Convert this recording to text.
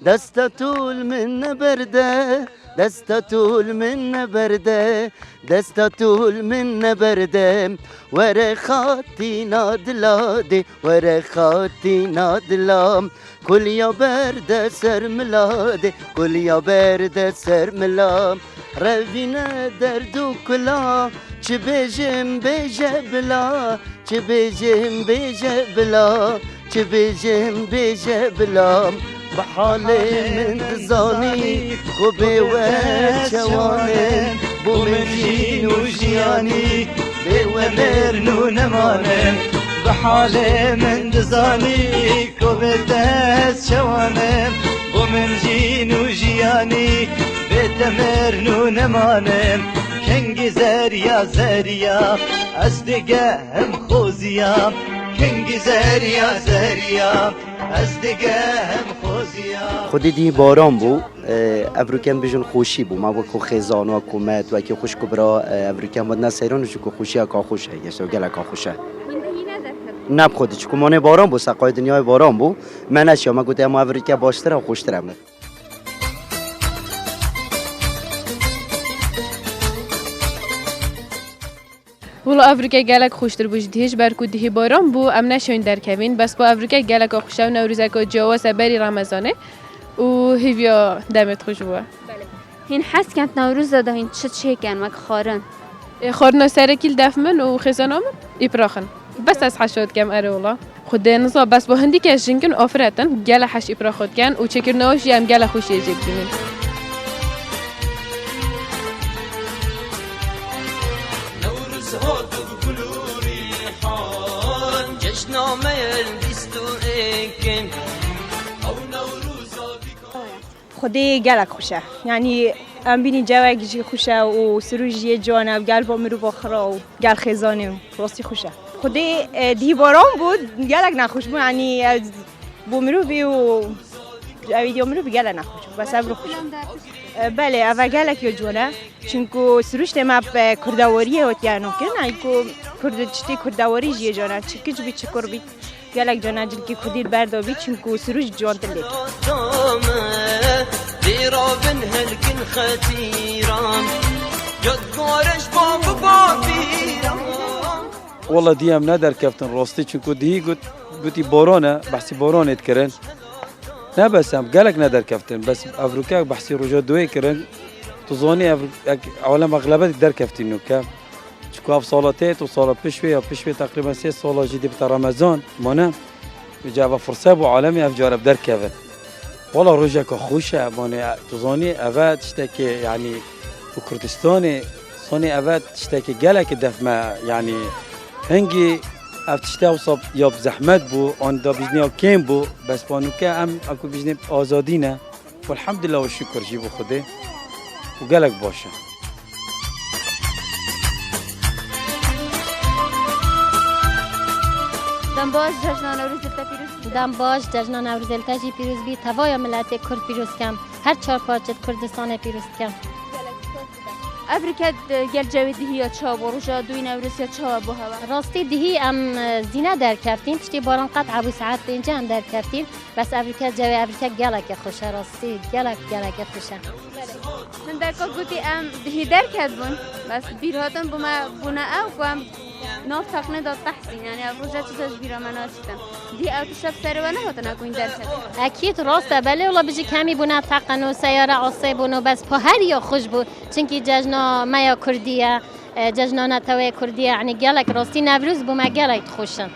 دست طول من برده دست طول من برده دست طول من برده ور خاطی نادلاده ور خاطی نادلام کل یا برده سر ملاده کل یا برده سر ملام روینه درد و کلا چه بجم بجه بلا چه بجم بجه بلا چه بجم بجه بلا بحال من زانی خوبه و چوانم بو من جین و جیانی به و مرنو نمانم بحال من زانی خوبه دست چوانم بو من جین و جیانی به تمرنو نمانم کنگ زریا زریا از دیگه هم خوزیا کنگ زریا زریا از دیگه هم خوزیا خودی دی باران بو افریکن بجن خوشی بو ما وکو خزان و حکومت و کی خوش کبرا افریکن ود نسیرون شو خوشی کا خوشه یسو گلا کا خوشه نب خودی چکو مانه باران بو سقای دنیای باران بو منش یا ما گوته ما افریکا باشتر و خوشترم ولی افریقا گلک خوشتر بوجد هیچ برکو دهی باران بو ام نشون در کبین بس با افریقا گلک خوشه و نوروزه که جواز بری رمضانه و هیویا دمت خوش بوه. هین حس کند نوروز داده هین چه کن وک خارن خارنا سرکیل دفمن و خزانام ایپراخن بس از حشاد کم اره ولا خود نزا بس با هندی که جنگن آفرتن گل حش ایپراخد کن و چکر نوشی هم گل خوشی جیب کنین. خودی گلک خوشه یعنی ام بینی جوک جی خوشه و سروجی جانه و گل با مرو باخرا و گل خزانه راستی خوشه خودی دی باران بود گلک نخوش بود یعنی با مرو بی و اویدی مرو بی گلک نخوش بس ابرو خوشه بله اول گلک یا جانه چونکو سروش ما کردواری وقتیانو کنه ایکو کرد چتی کردواری جی جانه چکج بی چکر بی گلک جانه جل کی کدیر بردا بی چونکو سروش جان تلی دیرابن هلکن خطیران جدگارش باب بابیران والله دیم ندر کفتن راستی چونکو دهی گوتی بارانه بحثی بارانت کرن نه بس هم گلک ندر کفتن بس افریقا بحثی رجا دوی کرن تزانی عالم اغلبت در کفتین که چونکو اف سالاتیت و سال پیشوی تقریبا 3 سال جدی بتا رمضان مانه جواب فرصه بو عالمی اف جارب در کفن والله رجع كخوشة ماني تظني أفاد تشتكي يعني وكردستاني صاني أفاد تشتكي جالك دفما يعني هنجي أفتشتى وصب ياب زحمت بو أن دا بيجني كيم بو بس بانوكا أم أكو بيجني آزادينا والحمد لله والشكر جيبو خده وجالك باشا دنباش جشن نوروز پیروز دنباش جشن نوروز التاجی پیروز بی توای ملت کرد پیروز کم هر 4 پارچه کردستان پیروز کم افریقا گل جوی دهی یا چا و روژا دوی نوروز یا چا بو هوا راستی دهی ام زینه در کفتیم پشتی باران قطع ابو ساعت اینجا هم در کفتیم بس افریقا جوی افریقا گلک خوشه راستی گلک خوشه من در که گوتی ام دهی در کردبون بس بیرهاتن بونه او هم ناف تقنه داد تحسین یعنی روژا چیزاش بیرا مناسیدم دی او تو شب سر و نهاتن اکوین در کردیم اکید راسته بله ولی بجی کمی بونه تقن و سیاره عصای بونه بس پا هر یا خوش بود چونکی جشنا میا کردیه جشنا نتوی کردیه یعنی گلک راستی نوروز بومه گلک خوشن